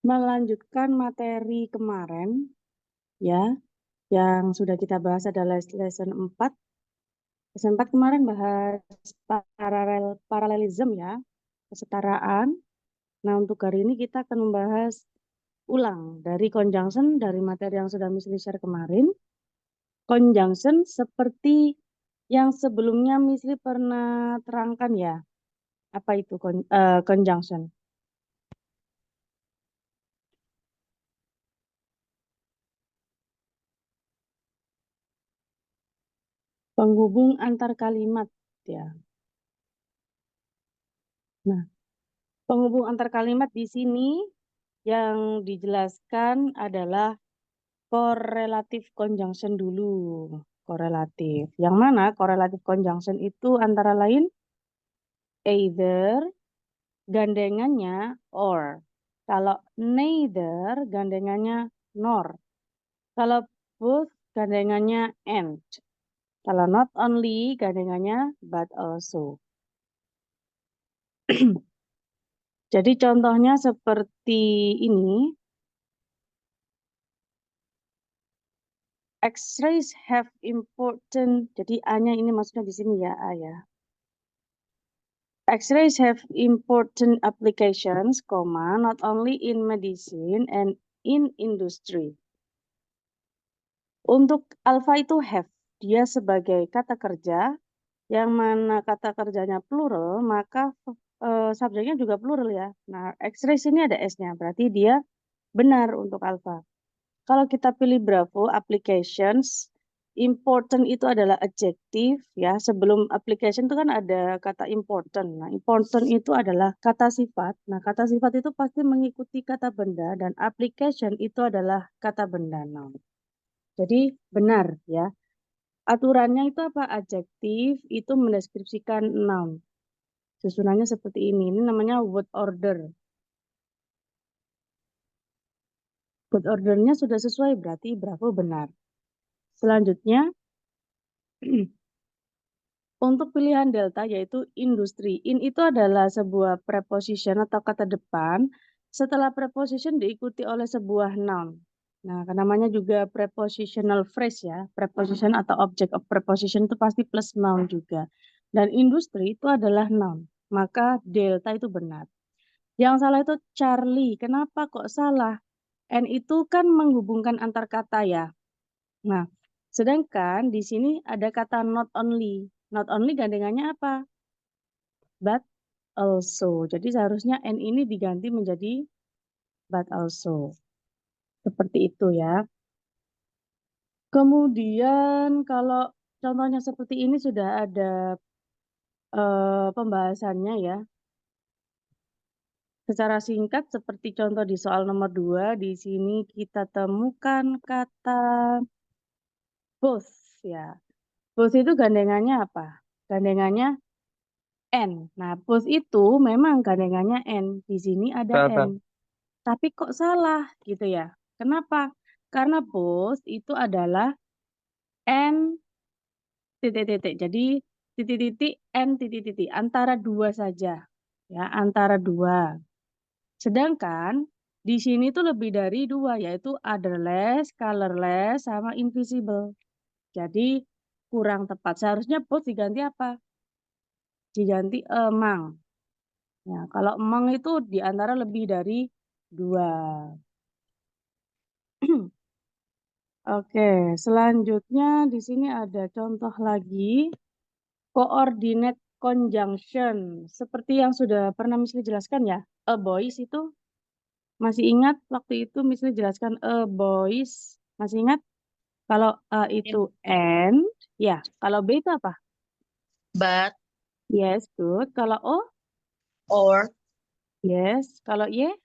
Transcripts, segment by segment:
Melanjutkan materi kemarin, ya, yang sudah kita bahas adalah lesson 4. Lesson 4 kemarin bahas paralelism ya, kesetaraan. Nah, untuk hari ini kita akan membahas ulang dari conjunction dari materi yang sudah Miss Lee share kemarin. Conjunction seperti yang sebelumnya Miss Lee pernah terangkan ya. Apa itu conjunction? Penghubung antar kalimat ya. Nah, penghubung antar kalimat di sini yang dijelaskan adalah correlative conjunction dulu. Korelatif. Yang mana correlative conjunction itu antara lain either gandengannya or. Kalau neither gandengannya nor. Kalau both gandengannya and. Kalau not only gandengannya but also. Jadi contohnya seperti ini. X-rays have important. Jadi A-nya ini maksudnya di sini ya, A ya. X-rays have important applications, not only in medicine and in industry. Untuk alpha itu have, dia sebagai kata kerja, yang mana kata kerjanya plural, maka subjeknya juga plural ya. Nah, X-rays ini ada S-nya, berarti dia benar untuk alpha. Kalau kita pilih Bravo, applications, important itu adalah adjektif ya. Sebelum application itu kan ada kata important. Nah, important itu adalah kata sifat. Nah, kata sifat itu pasti mengikuti kata benda dan application itu adalah kata benda noun. Jadi benar ya. Aturannya itu apa? Adjektif itu mendeskripsikan noun. Susunannya seperti ini. Ini namanya word order. Word ordernya sudah sesuai berarti Bravo benar. Selanjutnya untuk pilihan delta yaitu industri. In itu adalah sebuah preposition atau kata depan setelah preposition diikuti oleh sebuah noun. Nah, namanya juga prepositional phrase ya. Preposition atau object of preposition itu pasti plus noun juga. Dan industri itu adalah noun. Maka delta itu benar. Yang salah itu Charlie. Kenapa kok salah? N itu kan menghubungkan antar kata ya. Nah, sedangkan di sini ada kata not only. Not only gandengannya apa? But also. Jadi seharusnya N ini diganti menjadi but also. Seperti itu ya. Kemudian kalau contohnya seperti ini sudah ada pembahasannya ya. Secara singkat seperti contoh di soal nomor 2, di sini kita temukan kata both ya. Both itu gandengannya apa? Gandengannya N. Nah, both itu memang gandengannya N. Di sini ada N. Tapi kok salah gitu ya. Kenapa? Karena both itu adalah N titik-titik. Jadi titik-titik N titik-titik. Antara dua saja. Ya, antara dua. Sedangkan di sini tuh lebih dari dua, yaitu otherless, colorless, sama invisible. Jadi kurang tepat. Seharusnya both diganti apa? Diganti among. Ya, kalau among itu di antara lebih dari dua. Oke, selanjutnya di sini ada contoh lagi. Coordinate conjunction. Seperti yang sudah pernah Miss Lee jelaskan ya. A boys itu masih ingat waktu itu Miss Lee jelaskan a boys. Masih ingat? Kalau A itu and, ya. Kalau B itu apa? But, Yes, good. Kalau O? or, Yes. Kalau Y?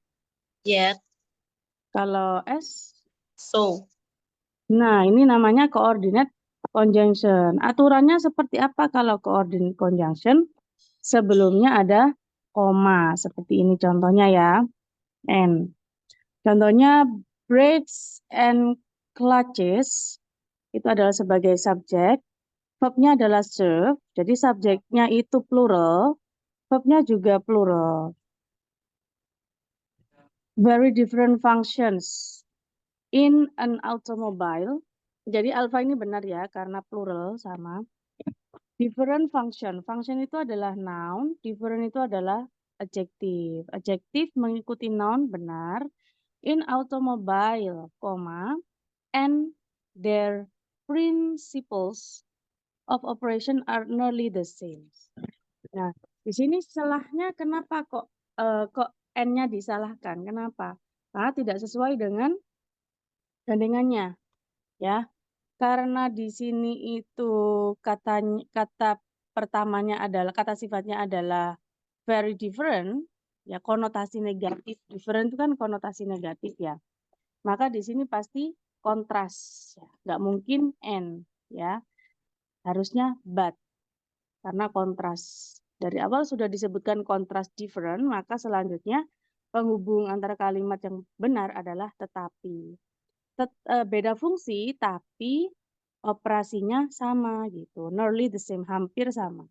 yet, Kalau S? so. Nah, ini namanya coordinate conjunction. Aturannya seperti apa kalau coordinate conjunction? Sebelumnya ada koma. Seperti ini contohnya ya. And. Contohnya brakes and clutches itu adalah sebagai subjek. Verbnya adalah serve. Jadi subjeknya itu plural. Verbnya juga plural. very different functions in an automobile. Jadi alpha ini benar ya, karena plural sama. Different function. Function itu adalah noun, different itu adalah adjective. Adjective mengikuti noun benar. In automobile, and their principles of operation are nearly the same. Nah, di sini salahnya kenapa kok N-nya disalahkan? Kenapa? Karena tidak sesuai dengan gandengannya, ya. Karena di sini itu kata pertamanya adalah kata sifatnya adalah very different, ya konotasi negatif. Different itu kan konotasi negatif ya. Maka di sini pasti kontras, ya. Nggak mungkin and, ya. Harusnya but, karena kontras. Dari awal sudah disebutkan kontras different, maka selanjutnya penghubung antara kalimat yang benar adalah tetapi. Beda fungsi tapi operasinya sama gitu, nearly the same, hampir sama,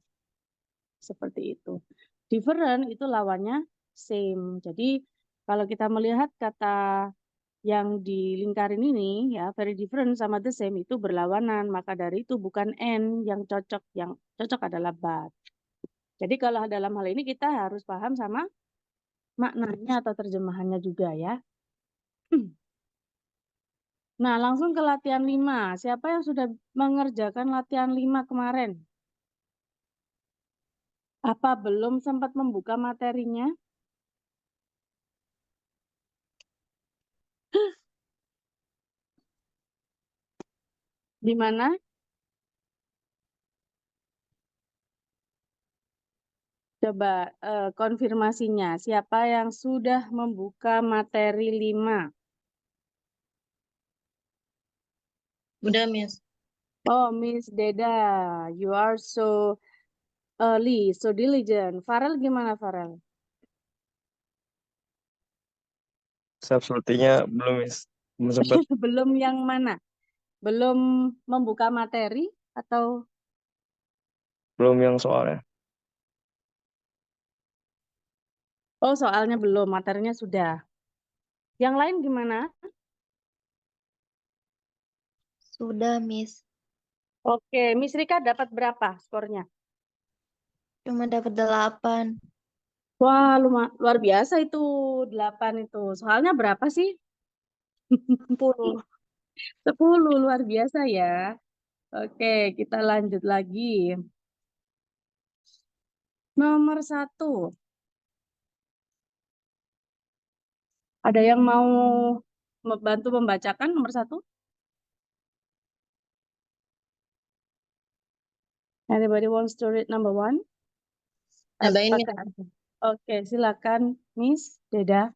seperti itu. Different itu lawannya same. Jadi kalau kita melihat kata yang di lingkaran ini ya, very different sama the same itu berlawanan, maka dari itu bukan and yang cocok adalah but. Jadi kalau dalam hal ini kita harus paham sama maknanya atau terjemahannya juga ya. Nah, langsung ke latihan 5. Siapa yang sudah mengerjakan latihan 5 kemarin? Apa belum sempat membuka materinya? Di mana? Coba konfirmasinya. Siapa yang sudah membuka materi 5? Udah, Miss. Oh, Miss Deda, you are so early, so diligent. Farel gimana, Farel? Sepertinya belum, Miss. Belum sempat. Belum yang mana? Belum membuka materi atau? Belum yang soalnya. Oh, soalnya belum, materinya sudah. Yang lain gimana? Sudah, Miss. Oke, Miss Rika dapat berapa skornya? Cuma dapat 8. Wah, luar biasa itu 8 itu. Soalnya berapa sih? 10. 10, luar biasa ya. Oke, kita lanjut lagi. Nomor 1. Ada yang mau membantu membacakan nomor 1? Anybody wants to read number 1? Nambahin, Miss. Oke, silakan Miss Deda.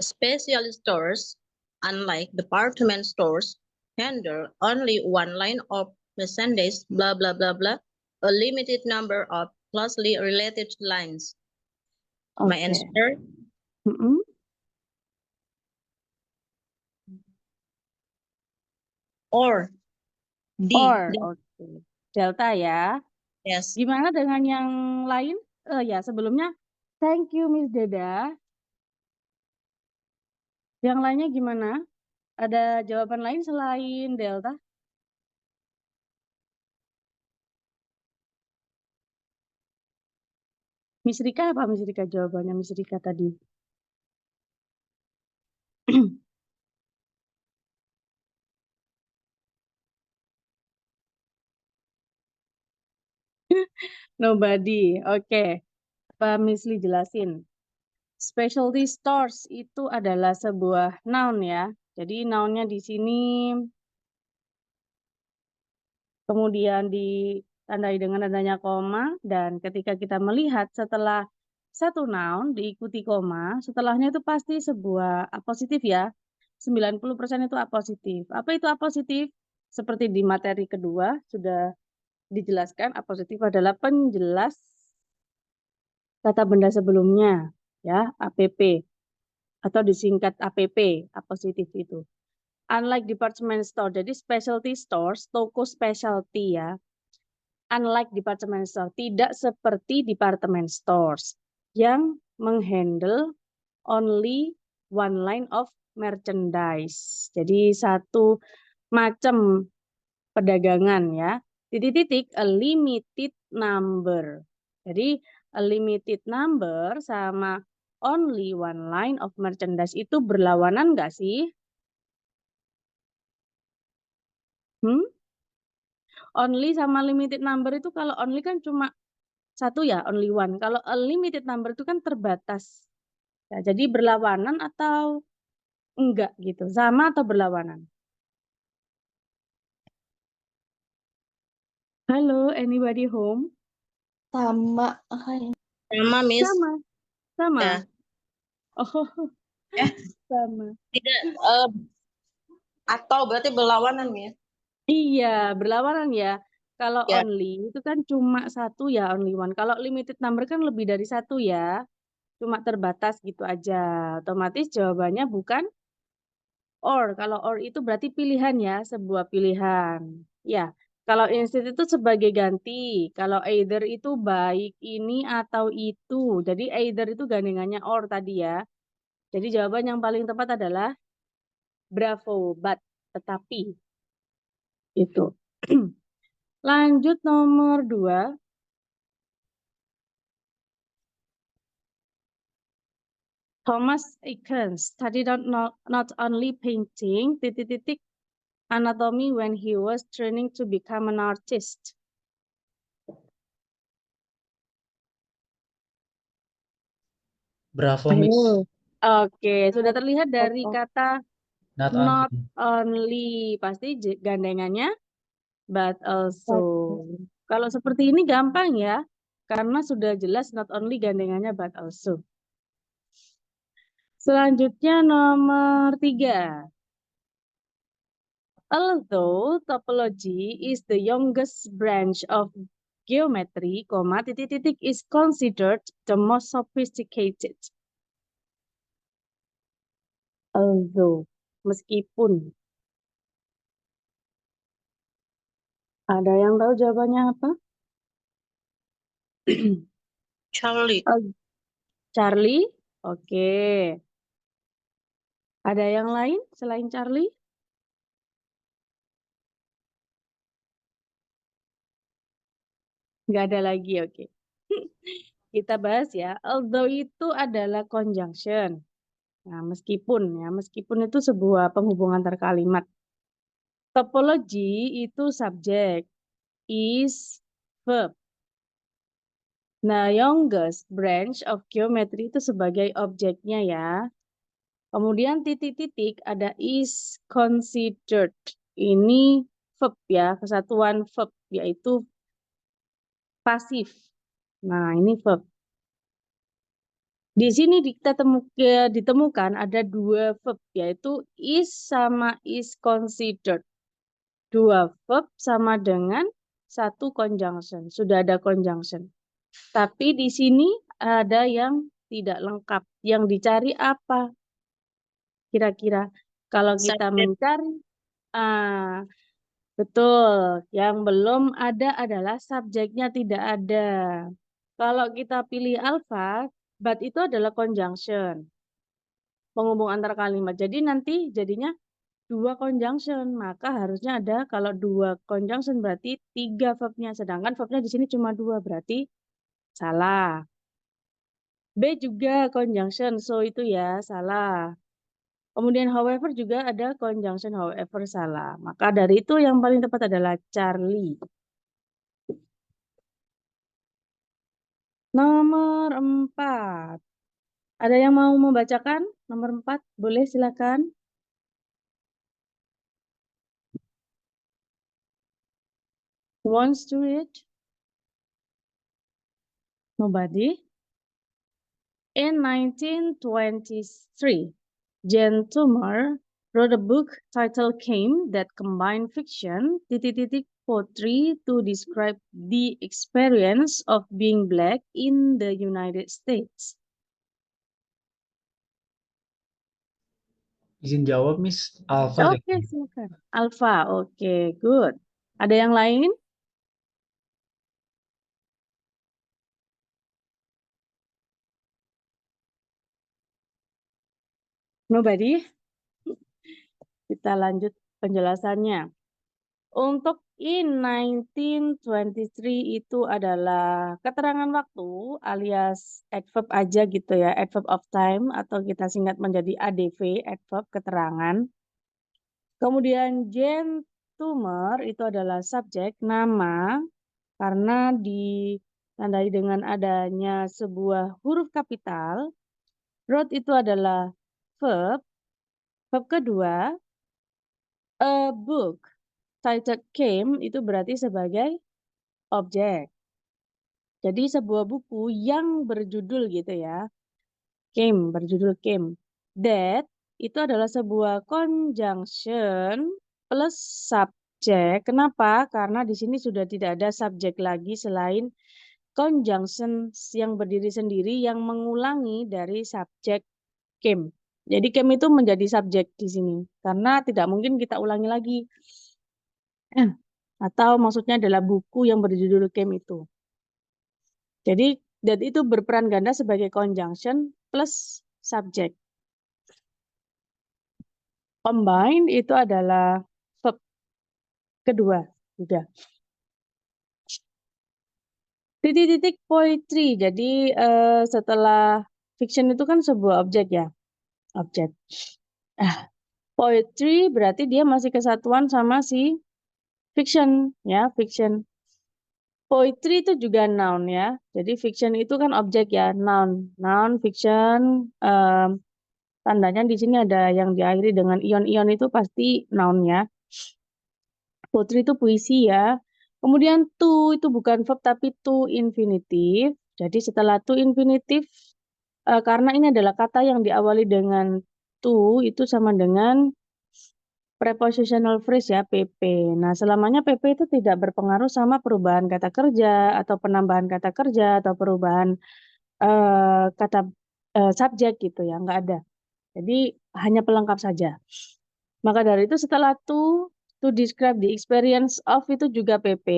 Specialty stores, unlike department stores, handle only one line of merchandise, blah, blah, blah, blah, a limited number of closely related lines. My Oke. answer, Mm-mm. or D. Or, oke. Delta ya. Yes. Gimana dengan yang lain? Ya, sebelumnya thank you Miss Deda. Yang lainnya gimana? Ada jawaban lain selain Delta? Miss Rika apa Miss Rika jawabannya Miss Rika tadi? Nobody. Oke. Pak Misli jelasin. Specialty stores itu adalah sebuah noun ya. Jadi nounnya di sini kemudian ditandai dengan adanya koma, dan ketika kita melihat setelah satu noun diikuti koma, setelahnya itu pasti sebuah apositif ya. 90% itu apositif. Apa itu apositif? Seperti di materi kedua sudah dijelaskan, apositif adalah penjelas kata benda sebelumnya, ya, APP atau disingkat APP, apositif itu. Unlike department store, jadi specialty stores, toko specialty ya. Unlike department store, tidak seperti department stores yang menghandle only one line of merchandise. Jadi satu macam perdagangan ya. Titik-titik a limited number. Jadi a limited number sama only one line of merchandise itu berlawanan nggak sih? Only sama limited number itu kalau only kan cuma satu ya, only one. Kalau a limited number itu kan terbatas. Ya, jadi berlawanan atau enggak gitu? Sama atau berlawanan? Halo, anybody home? Sama. Kayaknya. Sama, Miss. Sama. Sama. Ya. Oh, sama. Tidak, atau berarti berlawanan, Miss. Iya, berlawanan ya. Kalau Ya. only itu kan cuma satu ya, only one. Kalau limited number kan lebih dari satu ya. Cuma terbatas gitu aja. Otomatis jawabannya bukan or. Kalau or itu berarti pilihan ya, sebuah pilihan. Ya, kalau instead itu sebagai ganti. Kalau either itu baik ini atau itu. Jadi either itu gandengannya or tadi ya. Jadi jawaban yang paling tepat adalah bravo, but, tetapi. Itu. Lanjut nomor 2. Thomas Eakins studied not only painting, anatomy when he was training to become an artist. Bravo, Miss. Ayo. Oke, sudah terlihat dari kata Not not only. only. Pasti gandengannya but also. Kalau seperti ini gampang ya, karena sudah jelas not only gandengannya but also. Selanjutnya nomor 3. Although topology is the youngest branch of geometry, is considered the most sophisticated. Although, meskipun. Ada yang tahu jawabannya apa? Charlie. Charlie? Oke. Ada yang lain selain Charlie? Nggak ada lagi, oke. Kita bahas ya. Although itu adalah conjunction. Nah, meskipun itu sebuah penghubungan antar kalimat. Topology itu subjek, is verb. Nah, youngest branch of geometry itu sebagai objeknya ya. Kemudian titik-titik ada is considered. Ini verb ya, kesatuan verb yaitu pasif. Nah, ini verb. Di sini kita ditemukan ada dua verb yaitu is sama is considered. Dua verb sama dengan satu conjunction. Sudah ada conjunction. Tapi di sini ada yang tidak lengkap. Yang dicari apa? Kira-kira kalau kita mencari, betul, yang belum ada adalah subjeknya tidak ada. Kalau kita pilih alpha, but itu adalah conjunction, penghubung antar kalimat. Jadi nanti jadinya dua conjunction, maka harusnya ada kalau dua conjunction berarti 3 verbnya, sedangkan verbnya di sini cuma 2, berarti salah. B juga conjunction, so itu ya salah. Kemudian however juga ada conjunction however salah. Maka dari itu yang paling tepat adalah Charlie. Nomor 4. Ada yang mau membacakan? Nomor 4, boleh silakan. Who wants to read? Nobody? In 1923, Jan Toomer wrote a book titled Came that combined fiction, poetry to describe the experience of being black in the United States. Izin jawab, Miss. Alpha. Oke, silakan. Alpha, oke, good. Ada yang lain? Nobody? Kita lanjut penjelasannya. Untuk in 1923 itu adalah keterangan waktu alias adverb aja gitu ya, adverb of time atau kita singkat menjadi ADV, adverb keterangan. Kemudian Jane Tumor itu adalah subjek, nama, karena ditandai dengan adanya sebuah huruf kapital. Wrote itu adalah verb. Verb kedua, a book titled came itu berarti sebagai objek. Jadi sebuah buku yang berjudul gitu ya. Came, berjudul came. That itu adalah sebuah conjunction plus subjek. Kenapa? Karena di sini sudah tidak ada subjek lagi selain conjunction yang berdiri sendiri yang mengulangi dari subjek came. Jadi came itu menjadi subjek di sini karena tidak mungkin kita ulangi lagi. Atau maksudnya adalah buku yang berjudul came itu. Jadi that itu berperan ganda sebagai conjunction plus subjek. Combined itu adalah verb kedua. Sudah. Titik-titik poetry. Jadi setelah fiction itu kan sebuah objek ya. Objek. Poetry berarti dia masih kesatuan sama si fiction ya, fiction. Poetry itu juga noun ya. Jadi fiction itu kan objek ya, noun. Noun, fiction, tandanya di sini ada yang diakhiri dengan ion-ion itu pasti noun ya. Poetry itu puisi ya. Kemudian to itu bukan verb tapi to infinitive. Jadi setelah to infinitive, karena ini adalah kata yang diawali dengan to itu sama dengan prepositional phrase ya, PP. Nah, selamanya PP itu tidak berpengaruh sama perubahan kata kerja atau penambahan kata kerja atau perubahan kata subjek gitu ya, nggak ada. Jadi hanya pelengkap saja. Maka dari itu setelah to describe the experience of itu juga PP,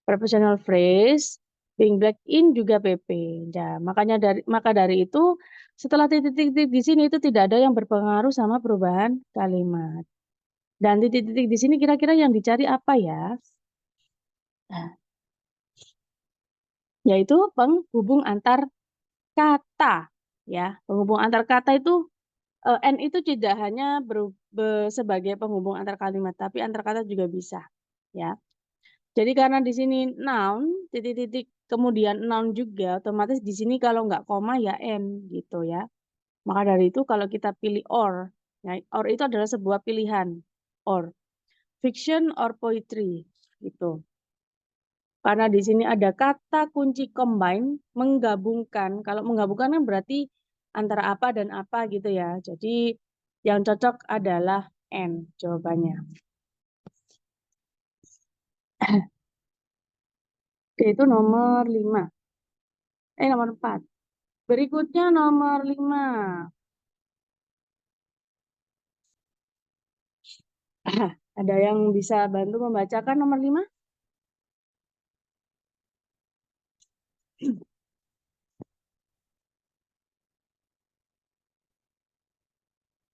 prepositional phrase, being black in juga PP. Nah, maka dari itu setelah titik-titik di sini itu tidak ada yang berpengaruh sama perubahan kalimat. Dan titik-titik di sini kira-kira yang dicari apa ya? Nah, yaitu penghubung antar kata. Ya, penghubung antar kata itu N itu tidak hanya sebagai penghubung antar kalimat, tapi antar kata juga bisa. Ya, jadi karena di sini noun, titik-titik kemudian noun juga, otomatis di sini kalau nggak koma ya N gitu ya. Maka dari itu kalau kita pilih or, ya, or itu adalah sebuah pilihan. Or, fiction or poetry gitu. Karena di sini ada kata kunci combine, menggabungkan. Kalau menggabungkan kan berarti antara apa dan apa gitu ya. Jadi yang cocok adalah N jawabannya. Oke, itu nomor 5. Nomor 4. Berikutnya nomor 5. Ada yang bisa bantu membacakan nomor 5?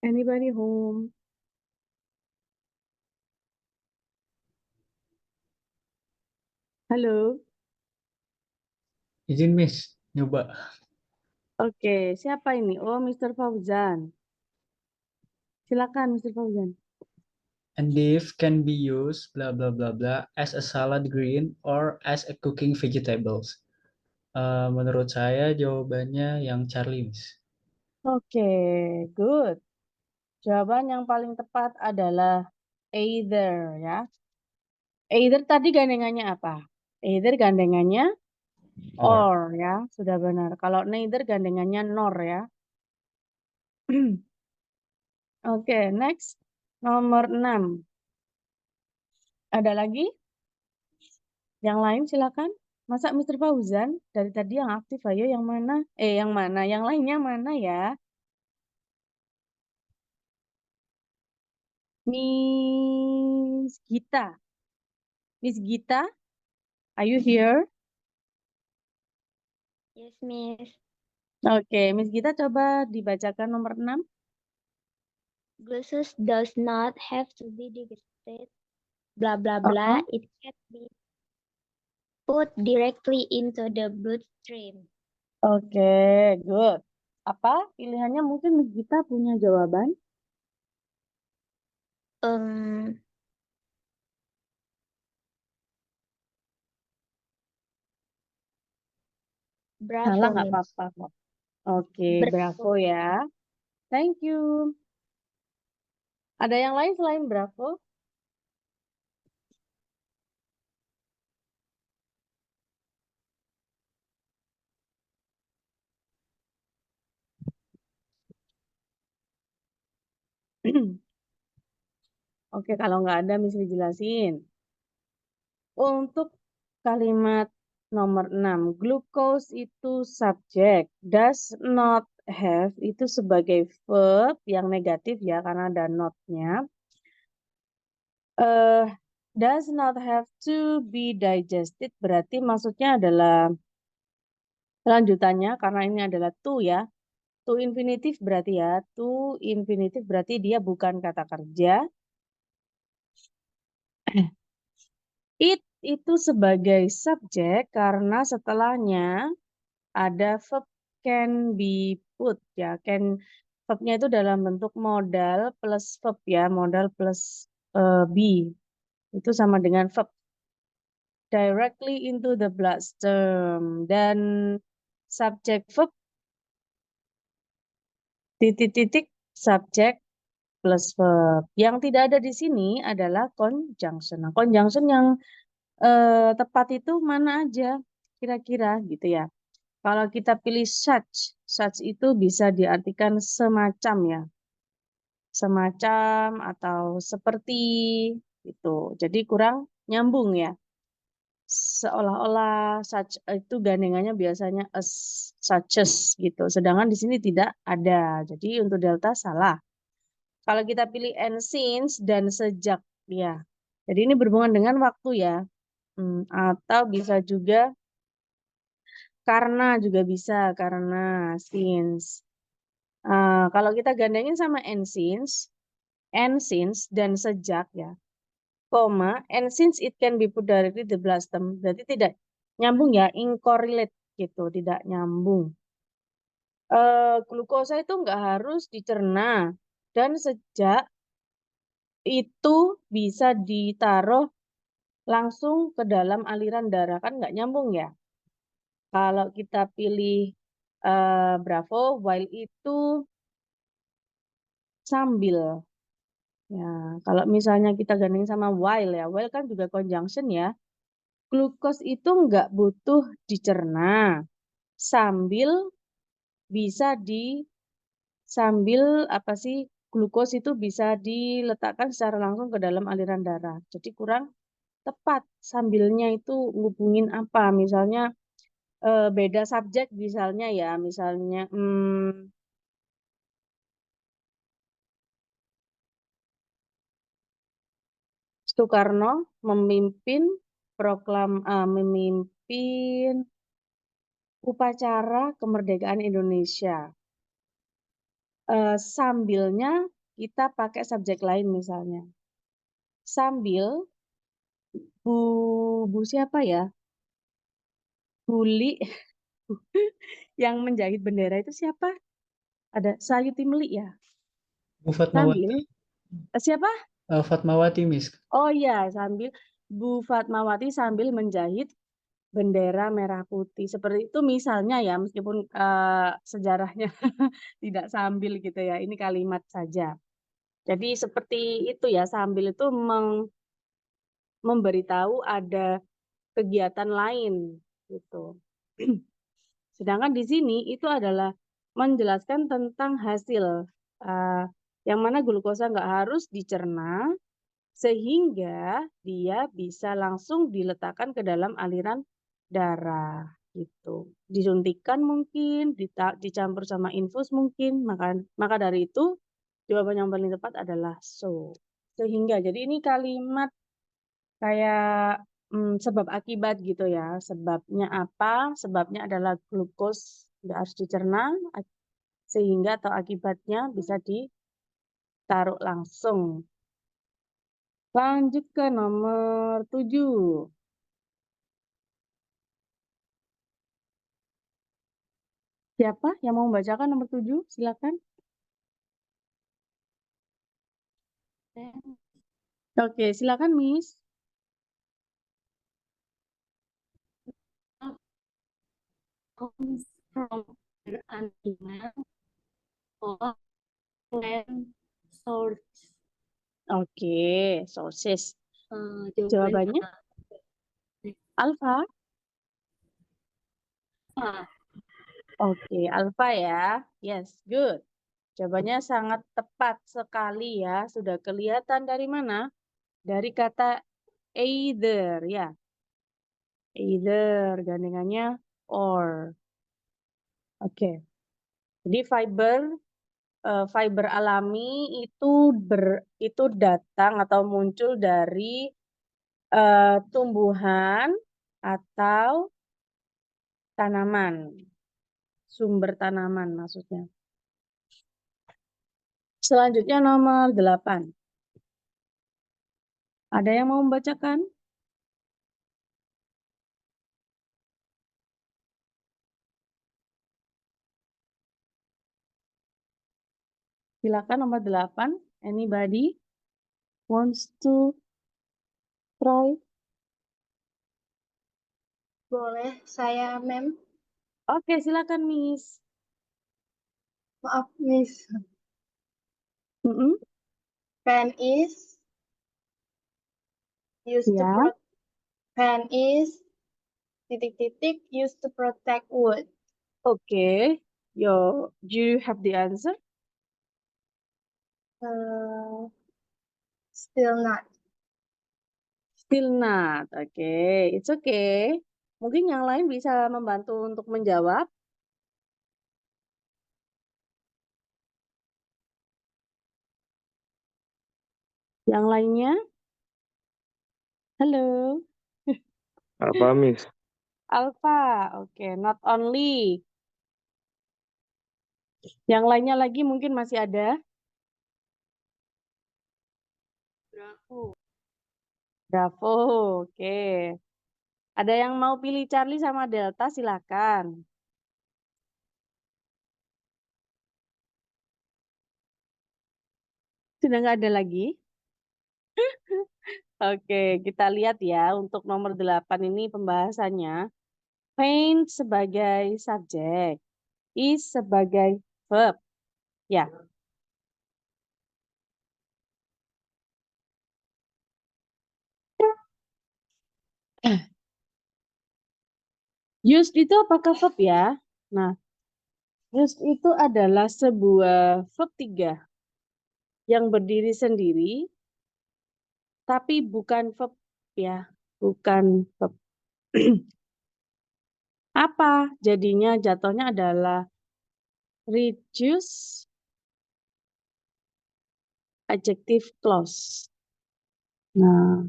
Anybody home? Halo? Izin Miss, nyoba. Oke, siapa ini? Oh, Mr. Fauzan. Silakan, Mr. Fauzan. And beef can be used blah blah blah blah as a salad green or as a cooking vegetables. Menurut saya jawabannya yang Charlie Miss. Oke, good. Jawaban yang paling tepat adalah either ya. Either tadi gandengannya apa? Either gandengannya or ya, sudah benar. Kalau neither gandengannya nor ya. Oke, next. Nomor 6. Ada lagi? Yang lain silakan. Masa Mr. Fauzan dari tadi yang aktif ayo yang mana? Yang mana? Yang lainnya mana ya? Miss Gita. Miss Gita, are you here? Yes, Miss. Oke, Miss Gita coba dibacakan nomor 6. Glucose does not have to be digested, blah blah blah. It can be put directly into the bloodstream. Oke, good. Apa pilihannya? Mungkin Miss Gita punya jawaban. Bravo, Salah nggak Miss. apa-apa kok. Oke, bravo ya. Thank you. Ada yang lain selain bravo? Oke, kalau nggak ada, Miss jelasin. Untuk kalimat nomor 6, glucose itu subjek, does not have itu sebagai verb yang negatif ya, karena ada not-nya. Does not have to be digested berarti maksudnya adalah lanjutannya, karena ini adalah to ya. To infinitif berarti ya, to infinitif berarti dia bukan kata kerja. It itu sebagai subjek karena setelahnya ada verb can be put ya. Verbnya itu dalam bentuk modal plus verb ya, modal plus be. Itu sama dengan verb. Directly into the bloodstream. Dan subjek verb titik-titik subjek plus verb. Yang tidak ada di sini adalah conjunction. Nah, conjunction yang tepat itu mana aja kira-kira gitu ya. Kalau kita pilih such itu bisa diartikan semacam ya. Semacam atau seperti gitu. Jadi kurang nyambung ya. Seolah-olah such itu gandengannya biasanya as, such as gitu. Sedangkan di sini tidak ada. Jadi untuk delta salah. Kalau kita pilih and since dan sejak ya. Jadi ini berhubungan dengan waktu ya. Atau bisa juga karena juga bisa, karena since. Kalau kita gandengin sama and since dan sejak ya, koma, and since it can be put directly the bloodstream, berarti tidak nyambung ya, incorrelate gitu, tidak nyambung. Glukosa itu nggak harus dicerna, dan sejak itu bisa ditaruh langsung ke dalam aliran darah, kan nggak nyambung ya. Kalau kita pilih bravo, while itu sambil. Ya, kalau misalnya kita gandeng sama while ya, while kan juga conjunction ya. Glukos itu nggak butuh dicerna. Sambil apa sih, glukos itu bisa diletakkan secara langsung ke dalam aliran darah. Jadi kurang tepat. Sambilnya itu ngubungin apa? Misalnya beda subjek misalnya ya, misalnya Soekarno memimpin upacara kemerdekaan Indonesia. Sambilnya kita pakai subjek lain misalnya. Sambil Bu siapa ya? Buli yang menjahit bendera itu siapa? Ada Sayuti Melik ya? Bu Fatmawati. Sambil siapa? Fatmawati, Miss. Oh iya, sambil Bu Fatmawati sambil menjahit bendera merah putih. Seperti itu misalnya ya, meskipun sejarahnya tidak sambil gitu ya. Ini kalimat saja. Jadi seperti itu ya, sambil itu memberitahu ada kegiatan lain gitu. Sedangkan di sini itu adalah menjelaskan tentang hasil yang mana glukosa nggak harus dicerna sehingga dia bisa langsung diletakkan ke dalam aliran darah gitu. Disuntikan mungkin, dicampur sama infus mungkin, maka dari itu jawaban yang paling tepat adalah so. Sehingga jadi ini kalimat kayak sebab akibat gitu ya. Sebabnya apa? Sebabnya adalah glukos nggak harus dicerna, sehingga atau akibatnya bisa ditaruh langsung. Lanjut ke nomor 7. Siapa yang mau membacakan nomor 7? Silakan. Oke, silakan Miss. Comes from an animal or plant source. Oke, sources. Jawabannya Jawabannya Alfa. apa? Oke, Alfa ya. Yes, good. Jawabannya sangat tepat sekali ya. Sudah kelihatan dari mana? Dari kata either ya. Either gandengannya or. Oke. Jadi fiber alami itu datang atau muncul dari tumbuhan atau tanaman. Sumber tanaman maksudnya. Selanjutnya nomor 8. Ada yang mau membacakan? Silakan nomor 8. Anybody wants to try? Boleh saya, Mem? Oke, silakan Miss. Maaf, Miss. Mm-mm. Pen is used to Ya. pen is titik-titik used to protect wood. Oke. Do you have the answer? Still not. Still not. Oke, it's okay. Mungkin yang lain bisa membantu untuk menjawab. Yang lainnya? Halo. Apa, Miss? Alpha. Oke, not only. Yang lainnya lagi mungkin masih ada. Bravo. Oke. Ada yang mau pilih Charlie sama Delta? Silakan. Sudah nggak ada lagi? Oke, kita lihat ya untuk nomor 8 ini pembahasannya. Paint sebagai subjek, is sebagai verb. Ya. Used itu apakah verb ya? Nah, used itu adalah sebuah verb 3 yang berdiri sendiri, tapi bukan verb ya, bukan verb. Apa jadinya jatuhnya adalah reduce adjective clause. Nah,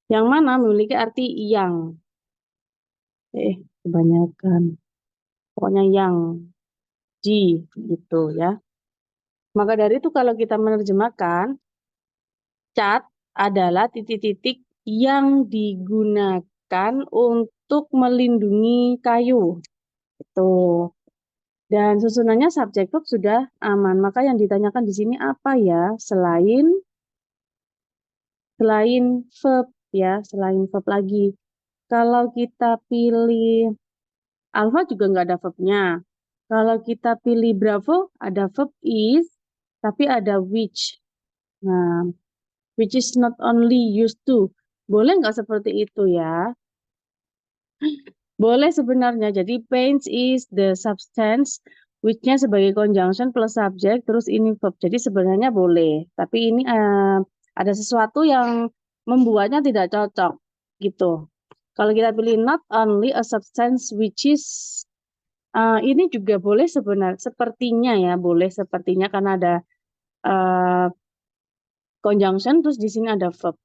yang mana memiliki arti yang. Kebanyakan. Pokoknya yang. G gitu ya. Maka dari itu kalau kita menerjemahkan, cat adalah titik-titik yang digunakan untuk melindungi kayu. Itu. Dan susunannya subjek verb sudah aman. Maka yang ditanyakan di sini apa ya selain verb ya, selain verb lagi. Kalau kita pilih alpha juga nggak ada verbnya. Kalau kita pilih bravo ada verb is, tapi ada which. Nah, which is not only used to. Boleh nggak seperti itu ya? Boleh sebenarnya. Jadi paints is the substance, which-nya sebagai conjunction plus subject, terus ini verb. Jadi sebenarnya boleh. Tapi ini ada sesuatu yang membuatnya tidak cocok. Gitu. Kalau kita pilih not only a substance which is, ini juga boleh sepertinya ya, boleh sepertinya karena ada conjunction, terus di sini ada verb.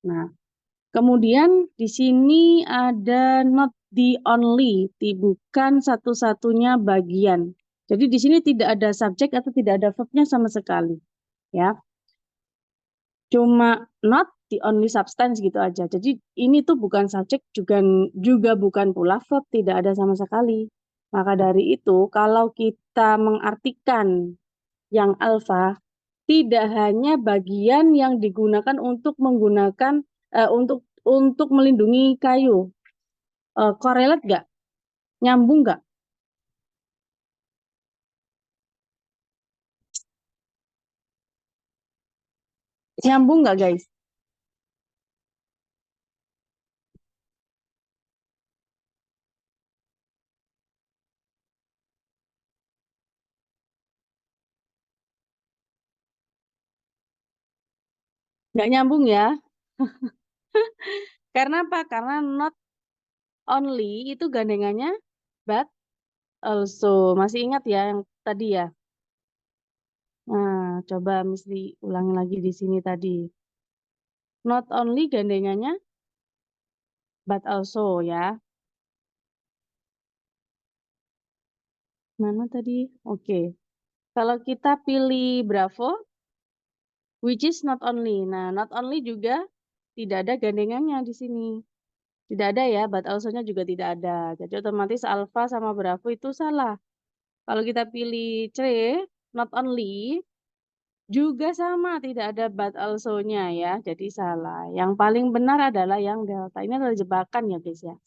Nah, kemudian di sini ada not the only, bukan satu-satunya bagian. Jadi di sini tidak ada subjek atau tidak ada verbnya sama sekali, ya. Cuma not the only substance gitu aja. Jadi ini tuh bukan subjek juga bukan pula verb, tidak ada sama sekali. Maka dari itu kalau kita mengartikan yang alfa, tidak hanya bagian yang digunakan untuk untuk melindungi kayu. Correlate nggak? Nyambung nggak? Nyambung nggak, guys? Nggak nyambung ya? Karena apa? Karena not only itu gandengannya but also. Masih ingat ya yang tadi ya? Nah, coba mesti ulangi lagi di sini tadi. Not only gandengannya but also ya. Mana tadi? Oke. Kalau kita pilih Bravo, which is not only. Nah, not only juga tidak ada gandengannya di sini. Tidak ada ya, but also-nya juga tidak ada. Jadi otomatis alpha sama Bravo itu salah. Kalau kita pilih C, not only, juga sama, tidak ada but also-nya ya. Jadi salah. Yang paling benar adalah yang delta. Ini adalah jebakan ya guys ya.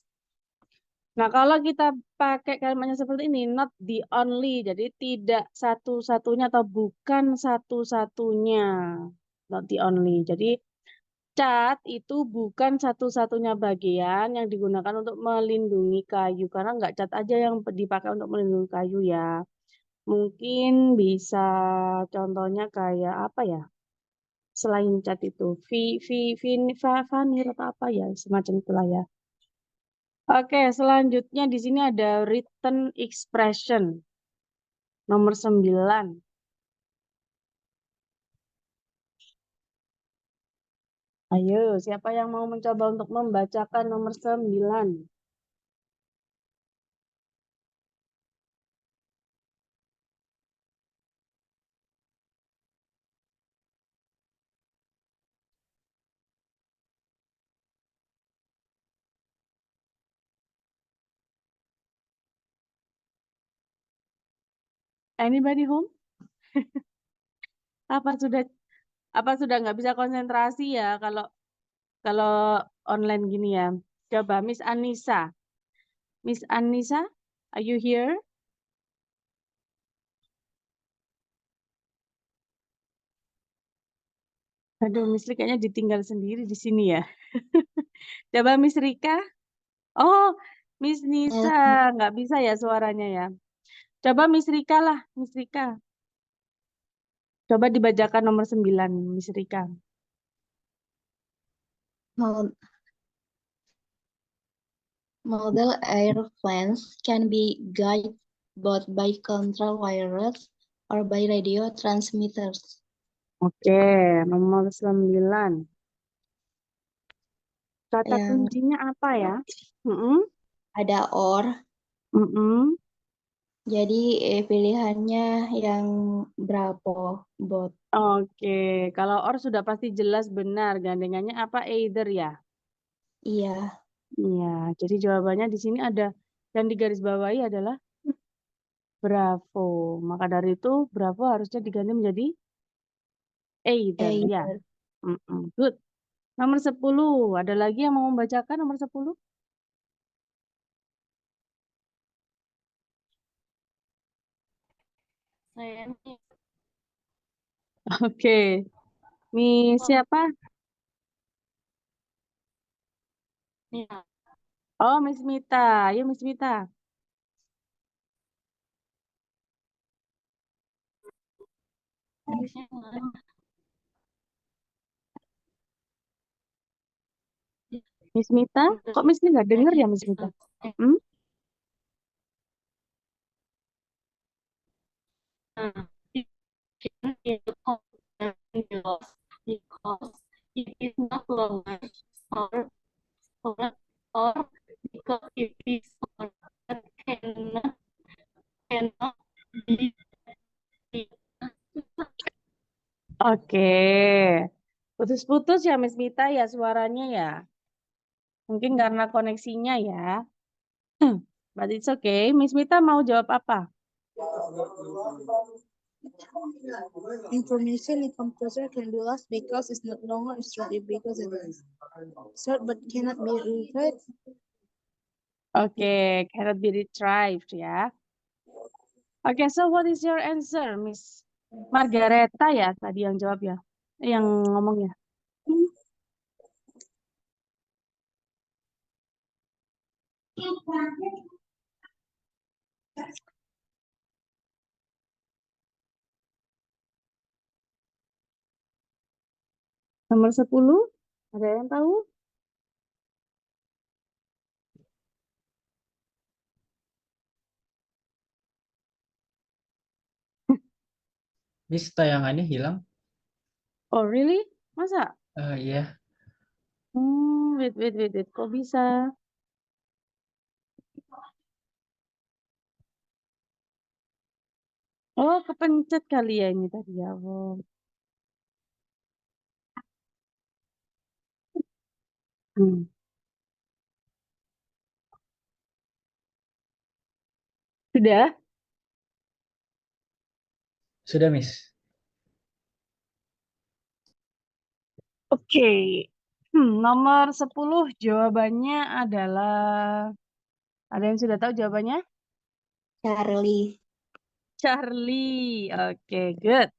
Nah, kalau kita pakai kalimatnya seperti ini, not the only, jadi tidak satu-satunya atau bukan satu-satunya, not the only. Jadi cat itu bukan satu-satunya bagian yang digunakan untuk melindungi kayu, karena nggak cat aja yang dipakai untuk melindungi kayu ya. Mungkin bisa contohnya kayak apa ya? Selain cat itu, vanir atau apa ya, semacam itulah ya. Oke, selanjutnya di sini ada written expression. Nomor 9. Ayo, siapa yang mau mencoba untuk membacakan nomor 9? Anybody home? Apa sudah nggak bisa konsentrasi ya kalau online gini ya? Coba Miss Anissa. Miss Anissa, are you here? Aduh, Miss Lee kayaknya ditinggal sendiri di sini ya. Coba Miss Rika. Oh, Miss Nisa, nggak bisa ya suaranya ya. Coba Miss Rika lah, Miss Rika. Coba dibacakan nomor 9, Miss Rika. Model airplanes can be guided both by control wires or by radio transmitters. Oke, nomor 9. Kata Yang kuncinya apa ya? ada or, jadi pilihannya yang berapa bot. Oke, kalau or sudah pasti jelas benar. Gandengannya apa? Either ya? Iya, Iya, jadi jawabannya di sini ada yang digarisbawahi adalah Bravo. Maka dari itu Bravo harusnya diganti menjadi either ya. either. Good. Nomor 10. Ada lagi yang mau membacakan nomor 10? Saya nih, Oke. Miss siapa? Mita. Oh, Miss Mita. Ayo Miss Mita. Harusnya mana? Miss Mita? Kok Miss Lee nggak denger ya Miss Mita? Hmm? Because it is not longer or because it is cannot be. Oke. Putus-putus ya Miss Mita ya suaranya ya. Mungkin karena koneksinya ya. But it's okay. Miss Mita mau jawab apa? Information in computer can be lost because it's not longer stored because it is stored but cannot be retrieved. Oke, cannot be retrieved ya. Oke, so what is your answer, Miss Margareta ya tadi yang jawab ya, yang ngomong ya. Nomor 10, ada yang tahu? Miss, tayangannya hilang. Oh, really? Masa? Iya. Wait. Kok bisa? Oh, kepencet kali ya ini tadi ya. Oh. Hmm. Sudah? Sudah, Miss. Oke. Nomor 10 jawabannya adalah, ada yang sudah tahu jawabannya? Charlie. Charlie. Oke, good.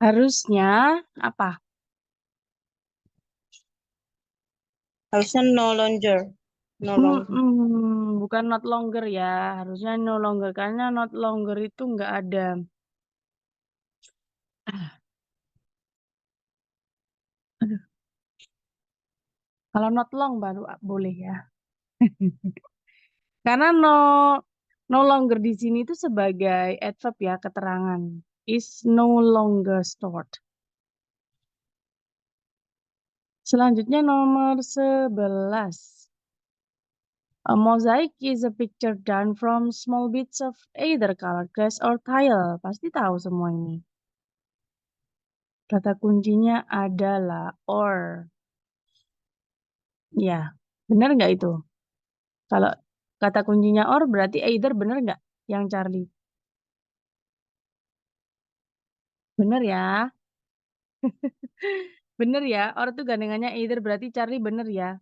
Harusnya apa? Harusnya no longer. No longer. Bukan not longer ya. Harusnya no longer. Karena not longer itu nggak ada. Aduh. Kalau not long baru boleh ya. Karena no longer di sini itu sebagai adverb ya, keterangan. Is no longer stored. Selanjutnya nomor 11. A mosaic is a picture done from small bits of either colored glass or tile. Pasti tahu semua ini. Kata kuncinya adalah or. Ya, benar nggak itu? Kalau kata kuncinya or berarti either, benar nggak yang Charlie? Benar ya? Bener ya, or itu gandengannya either, berarti Charlie bener ya.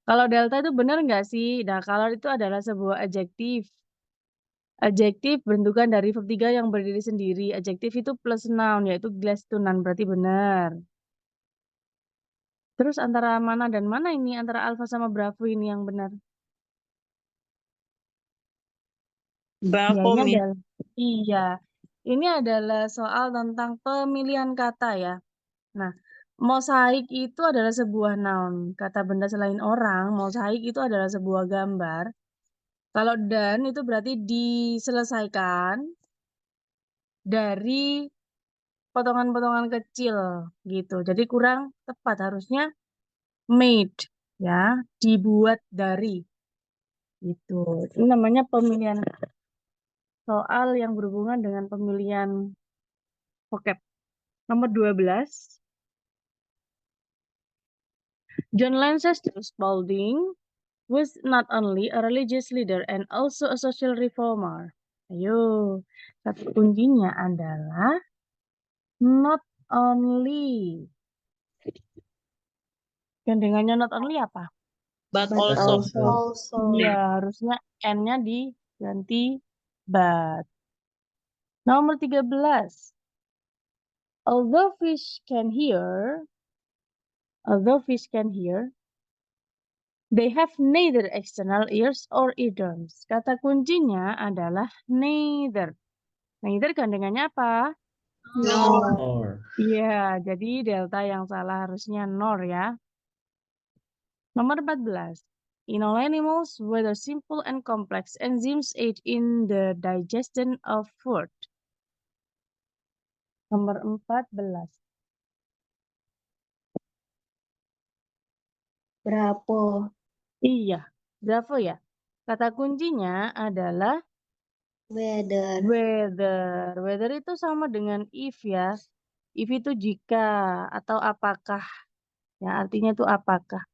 Kalau delta itu bener nggak sih? Nah, kalau itu adalah sebuah adjektif. Adjektif bentukan dari verb 3 yang berdiri sendiri. Adjektif itu plus noun, yaitu glass to noun, berarti benar. Terus antara mana dan mana ini? Antara alfa sama bravo ini yang benar? Bravo, Ya, Miss. iya. Ini adalah soal tentang pemilihan kata ya. Nah, mosaik itu adalah sebuah noun. Kata benda selain orang, mosaik itu adalah sebuah gambar. Kalau dan itu berarti diselesaikan dari potongan-potongan kecil gitu. Jadi kurang tepat, harusnya made ya, dibuat dari gitu. Ini namanya pemilihan soal yang berhubungan dengan pemilihan vocab. Nomor 12. John Lancaster Spalding was not only a religious leader and also a social reformer. Ayo, kata kuncinya adalah not only. Gandengannya not only apa? But But also. also. Iya, harusnya N-nya diganti but. Nomor 13. Although fish can hear, they have neither external ears or eardrums. Kata kuncinya adalah neither. Neither gandengannya apa? No. Or. Iya, jadi delta yang salah harusnya nor ya. Nomor 14. In all animals, whether simple and complex, enzymes aid in the digestion of food. Nomor 14. Bravo. Iya, Bravo ya. Kata kuncinya adalah Whether. weather. Weather itu sama dengan if ya. If itu jika atau apakah. Ya, artinya itu apakah.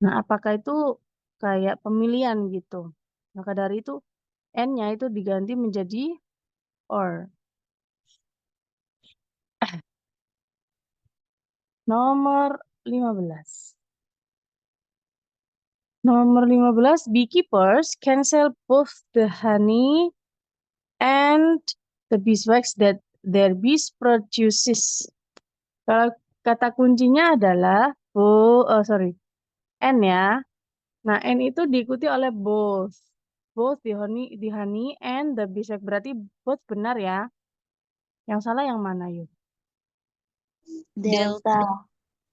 Nah, apakah itu kayak pemilihan gitu. Maka dari itu N-nya itu diganti menjadi or. Nomor 15. Nomor 15, beekeepers can sell both the honey and the beeswax that their bees produces. Kalau kata kuncinya adalah N ya. Nah, N itu diikuti oleh both. Both the honey and the beeswax. Berarti both benar ya. Yang salah yang mana yuk? Delta.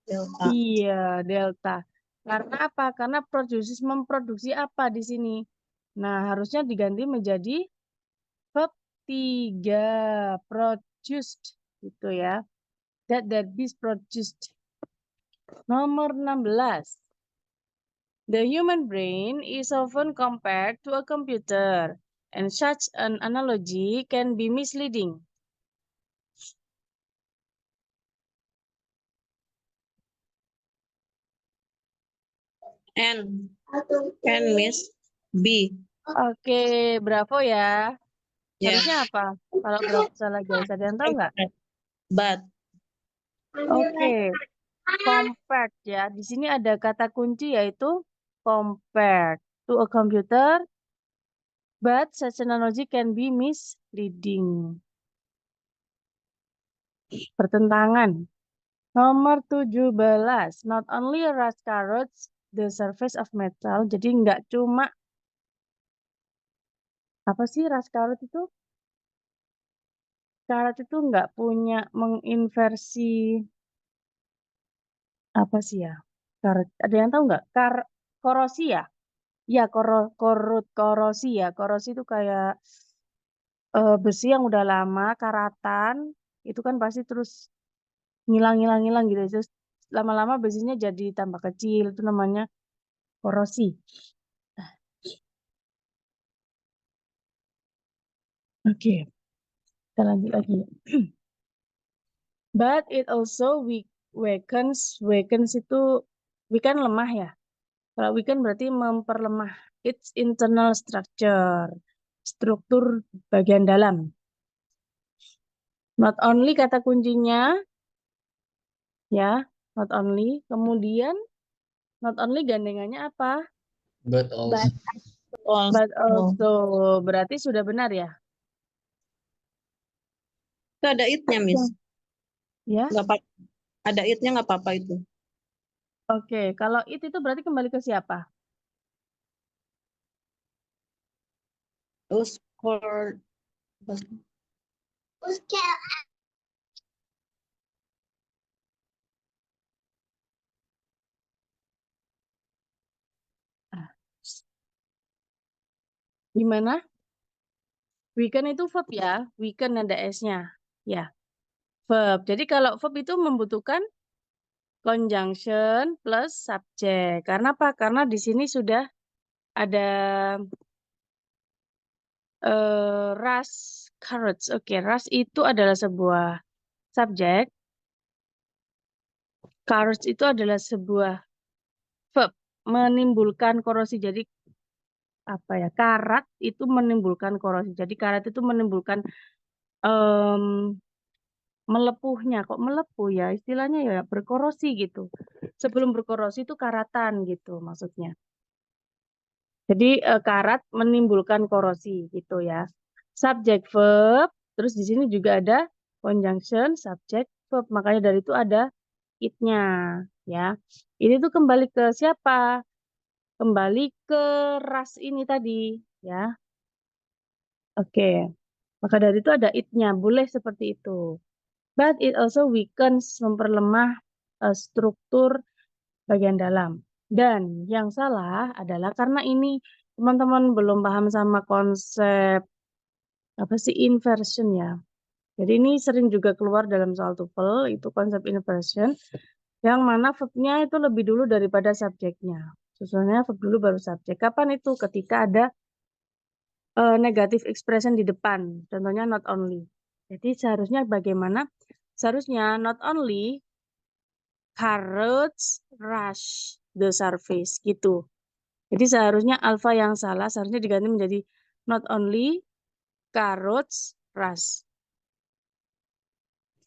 Delta. Iya, delta. Karena apa? Karena memproduksi apa di sini? Nah, harusnya diganti menjadi verb 3, produced gitu ya. That bees produced. Nomor 16. The human brain is often compared to a computer, and such an analogy can be misleading. N. Miss B. Oke, bravo ya. Ya. Harusnya apa? Kalau bravo salah guys, ada yang tahu nggak? But. Oke, compared ya. Di sini ada kata kunci yaitu compared to a computer, but such an analogy can be misleading. Pertentangan. Nomor 17. Not only rust corrodes the surface of metal. Jadi nggak cuma apa sih rust corrode itu? Karat itu nggak punya menginversi apa sih ya? Karat. Ada yang tahu nggak? Korosi ya? Ya, korosi ya. Korosi itu kayak besi yang udah lama karatan, itu kan pasti terus ngilang gitu. Terus lama-lama besinya jadi tambah kecil, itu namanya korosi. Oke, kita lanjut lagi. But it also weakens itu weaken lemah ya. Kalau weaken berarti memperlemah its internal structure, struktur bagian dalam. Not only kata kuncinya ya, not only. Kemudian not only gandengannya apa? But also. But also berarti sudah benar ya? Itu ada it-nya, Miss. Ya. Nggak apa-apa. Ada it-nya nggak apa-apa itu. Oke, kalau it itu berarti kembali ke siapa? Terus for Gimana? Weaken itu verb ya, weaken ada S-nya. Ya, verb. Jadi kalau verb itu membutuhkan conjunction plus subject. Karena apa? Karena di sini sudah ada rust corrodes. Oke, rust itu adalah sebuah subjek. Corrodes itu adalah sebuah verb, menimbulkan korosi. Jadi apa ya? Karat itu menimbulkan korosi. Jadi karat itu menimbulkan melepuhnya. Kok melepuh ya? Istilahnya ya berkorosi gitu. Sebelum berkorosi itu karatan gitu maksudnya. Jadi karat menimbulkan korosi gitu ya. Subject verb, terus di sini juga ada conjunction subject verb. Makanya dari itu ada it-nya ya. Ini tuh kembali ke siapa? Kembali ke ras ini tadi ya. Oke. Maka dari itu ada it-nya, boleh seperti itu. But it also weakens, memperlemah struktur bagian dalam. Dan yang salah adalah karena ini teman-teman belum paham sama konsep apa sih inversion ya. Jadi ini sering juga keluar dalam soal TOEFL, itu konsep inversion. Yang mana verbnya itu lebih dulu daripada subjeknya. Susunannya verb dulu baru subjek. Kapan itu? Ketika ada negative expression di depan. Contohnya not only. Jadi seharusnya bagaimana? Seharusnya not only carrots rush the surface gitu. Jadi seharusnya alpha yang salah seharusnya diganti menjadi not only carrots rush.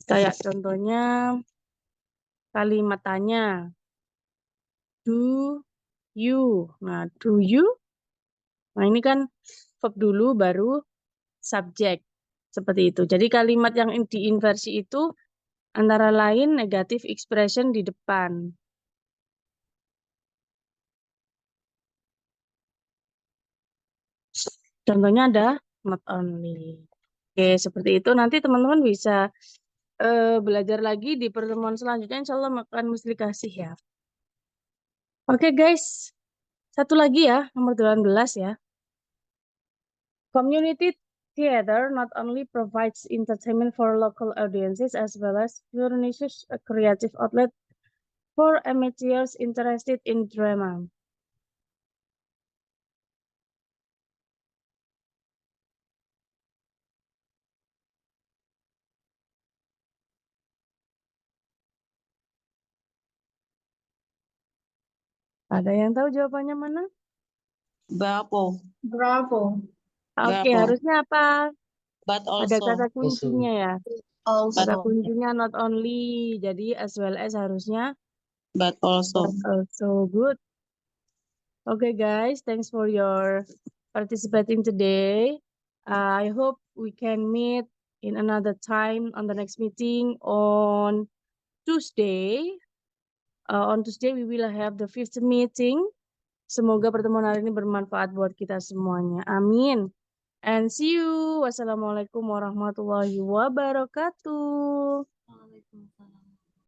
Kayak contohnya kalimat tanya. Do you. Nah, do you. Nah, ini kan verb dulu baru subjek. Seperti itu. Jadi kalimat yang diinversi itu antara lain negative expression di depan. Contohnya ada not only. Oke, seperti itu. Nanti teman-teman bisa belajar lagi di pertemuan selanjutnya. Insya Allah akan mesti kasih ya. Oke guys, satu lagi ya, nomor 18 ya. Community theater not only provides entertainment for local audiences as well as furnishes a creative outlet for amateurs interested in drama. Ada yang tahu jawabannya mana? Bravo. Bravo. Oke, Bravo. harusnya apa? But Ada kata also. kuncinya ya. Also. Kata kuncinya not only, jadi as well as harusnya But also. but also good. Okay guys, thanks for your participating today. I hope we can meet in another time on the next meeting on Tuesday. On Tuesday we will have the 5th meeting. Semoga pertemuan hari ini bermanfaat buat kita semuanya. Amin. And see you. Wassalamualaikum warahmatullahi wabarakatuh.